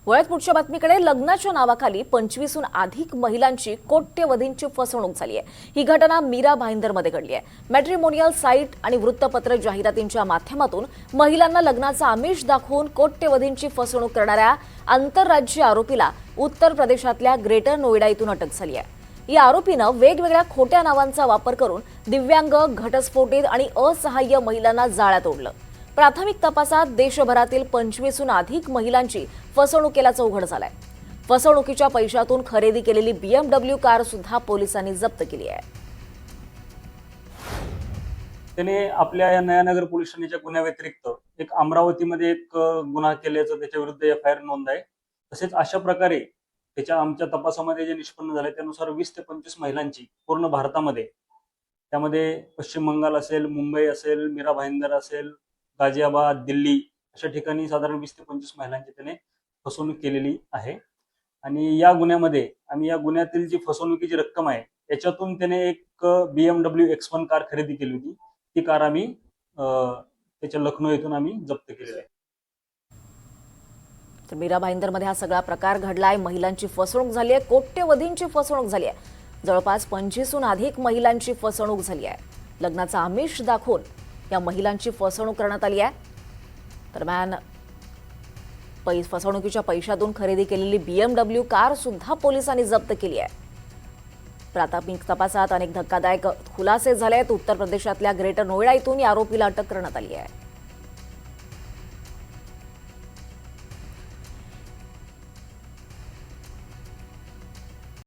वळत पुढच्या बातमीकडे. लग्नाच्या नावाखाली 25हून अधिक महिलांची कोट्यवधींची फसवणूक झाली आहे. ही घटना मीरा भाईंदरमध्ये घडली आहे. मॅट्रिमोनियल साईट आणि वृत्तपत्र जाहिरातींच्या माध्यमातून महिलांना लग्नाचा आमिष दाखवून कोट्यवधींची फसवणूक करणाऱ्या आंतरराज्यीय आरोपीला उत्तर प्रदेशातल्या ग्रेटर नोएडा इथून अटक झाली आहे. या आरोपीनं वेगवेगळ्या खोट्या नावांचा वापर करून दिव्यांग, घटस्फोटित आणि असहाय्य महिलांना जाळ्यात ओढलं. प्राथमिक तपासात देशभरातील 25हून अधिक महिलांची फसवणूक केल्याचं उघड झालंय. फसवणुकीच्या पैशातून खरेदी केलेली BMW कार सुद्धा पोलिसांनी जप्त केली आहे. त्याने आपल्या या नयानगर पोलीस ठाण्याच्या गुन्ह्याव्यतिरिक्त एक अमरावतीमध्ये एक गुन्हा केल्याचं त्याच्या विरुद्ध FIR नोंद आहे. तसेच अशा प्रकारे आमच्या तपासामध्ये जे निष्पन्न झाले त्यानुसार 20 ते 25 महिलांची पूर्ण भारतामध्ये, त्यामध्ये पश्चिम बंगाल असेल, मुंबई असेल, मीरा भाईंदर असेल, गाझियाबाद, दिल्ली अशा ठिकाणी साधारण 20 ते 25 महिलांची त्याने फसवणूक केलेली आहे. आणि या गुन्ह्यामध्ये आम्ही या गुन्ह्यातील जी फसवणुकीची रक्कम आहे याच्यातून त्याने एक BMW X1 कार खरेदी केली होती. ती कार आम्ही त्याच्या लखनौ येथून आम्ही जप्त केलेली आहे. तर मीरा भाईंदरमध्ये हा सगळा प्रकार घडलाय. महिलांची फसवणूक झाली आहे, कोट्यवधींची फसवणूक झाली आहे. जवळपास 25हून अधिक महिलांची फसवणूक झाली आहे. लग्नाचा आमिष दाखवून या महिलांची फसवणूक करण्यात आली आहे. दरम्यान फसवणुकीच्या पैशातून खरेदी केलेली BMW कार सुद्धा पोलिसांनी जप्त केली आहे. प्राथमिक तपासात अनेक धक्कादायक खुलासे झाले आहेत. उत्तर प्रदेशातल्या ग्रेटर नोएडा इथून या आरोपीला अटक करण्यात आली आहे.